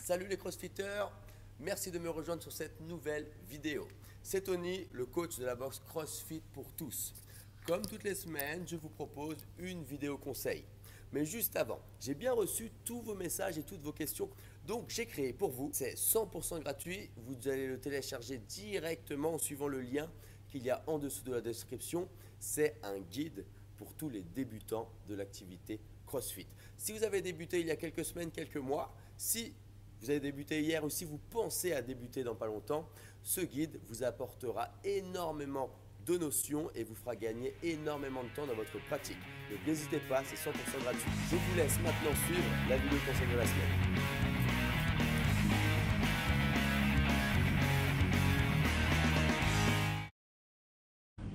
Salut les crossfitters, merci de me rejoindre sur cette nouvelle vidéo. C'est Tony, le coach de la boxe CrossFit pour tous. Comme toutes les semaines, je vous propose une vidéo conseil. Mais juste avant, j'ai bien reçu tous vos messages et toutes vos questions. Donc j'ai créé pour vous, c'est 100% gratuit. Vous allez le télécharger directement en suivant le lien qu'il y a en dessous de la description. C'est un guide pour tous les débutants de l'activité CrossFit. Si vous avez débuté il y a quelques semaines, quelques mois, si vous avez débuté hier ou si vous pensez à débuter dans pas longtemps, ce guide vous apportera énormément de notions et vous fera gagner énormément de temps dans votre pratique. Donc n'hésitez pas, c'est 100% gratuit. Je vous laisse maintenant suivre la vidéo conseil de la semaine.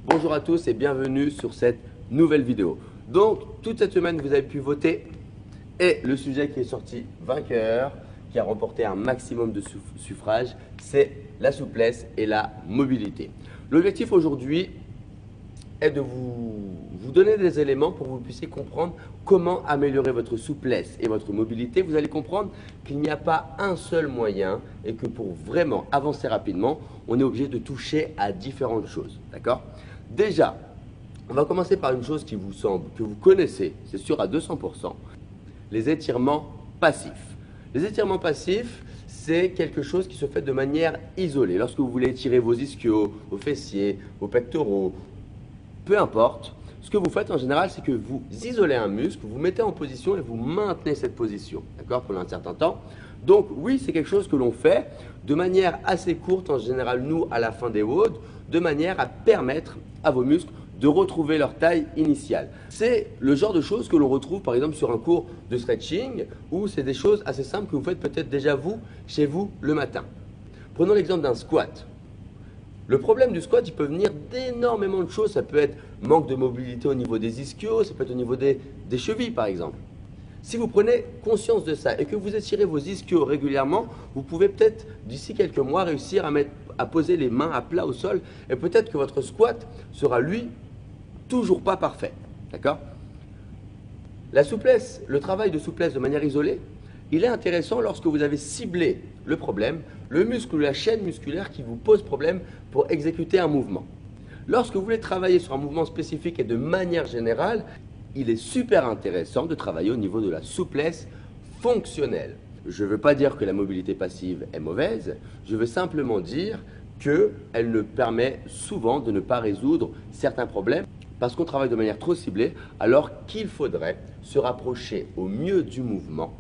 Bonjour à tous et bienvenue sur cette nouvelle vidéo. Donc toute cette semaine vous avez pu voter et le sujet qui est sorti vainqueur, qui a remporté un maximum de suffrages, c'est la souplesse et la mobilité. L'objectif aujourd'hui est de vous donner des éléments pour que vous puissiez comprendre comment améliorer votre souplesse et votre mobilité. Vous allez comprendre qu'il n'y a pas un seul moyen et que pour vraiment avancer rapidement, on est obligé de toucher à différentes choses. D'accord ? Déjà, on va commencer par une chose qui vous semble, que vous connaissez, c'est sûr à 200%, les étirements passifs. Les étirements passifs, c'est quelque chose qui se fait de manière isolée. Lorsque vous voulez étirer vos ischios, vos fessiers, vos pectoraux, peu importe, ce que vous faites en général, c'est que vous isolez un muscle, vous mettez en position et vous maintenez cette position, d'accord, pendant un certain temps. Donc oui, c'est quelque chose que l'on fait de manière assez courte, en général nous à la fin des WOD, de manière à permettre à vos muscles de retrouver leur taille initiale. C'est le genre de choses que l'on retrouve par exemple sur un cours de stretching ou c'est des choses assez simples que vous faites peut-être déjà vous, chez vous, le matin. Prenons l'exemple d'un squat. Le problème du squat, il peut venir d'énormément de choses. Ça peut être manque de mobilité au niveau des ischios, ça peut être au niveau des chevilles par exemple. Si vous prenez conscience de ça et que vous étirez vos ischios régulièrement, vous pouvez peut-être d'ici quelques mois réussir à poser les mains à plat au sol et peut-être que votre squat sera lui toujours pas parfait. D'accord ? La souplesse, le travail de souplesse de manière isolée, il est intéressant lorsque vous avez ciblé le problème, le muscle ou la chaîne musculaire qui vous pose problème pour exécuter un mouvement. Lorsque vous voulez travailler sur un mouvement spécifique et de manière générale, il est super intéressant de travailler au niveau de la souplesse fonctionnelle. Je ne veux pas dire que la mobilité passive est mauvaise, je veux simplement dire qu'elle ne permet souvent de ne pas résoudre certains problèmes parce qu'on travaille de manière trop ciblée alors qu'il faudrait se rapprocher au mieux du mouvement.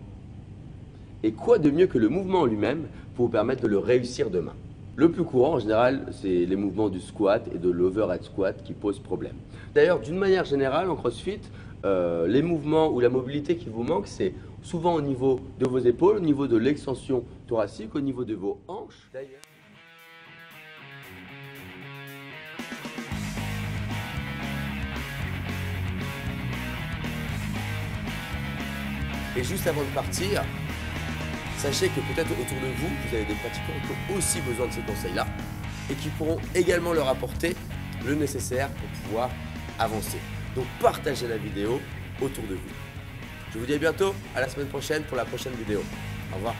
Et quoi de mieux que le mouvement lui-même pour vous permettre de le réussir demain? Le plus courant en général, c'est les mouvements du squat et de l'overhead squat qui posent problème. D'ailleurs, d'une manière générale, en CrossFit, les mouvements ou la mobilité qui vous manque, c'est souvent au niveau de vos épaules, au niveau de l'extension thoracique, au niveau de vos hanches. D'ailleurs. Et juste avant de partir, sachez que peut-être autour de vous, vous avez des pratiquants qui ont aussi besoin de ces conseils-là et qui pourront également leur apporter le nécessaire pour pouvoir avancer. Donc partagez la vidéo autour de vous. Je vous dis à bientôt, à la semaine prochaine pour la prochaine vidéo. Au revoir.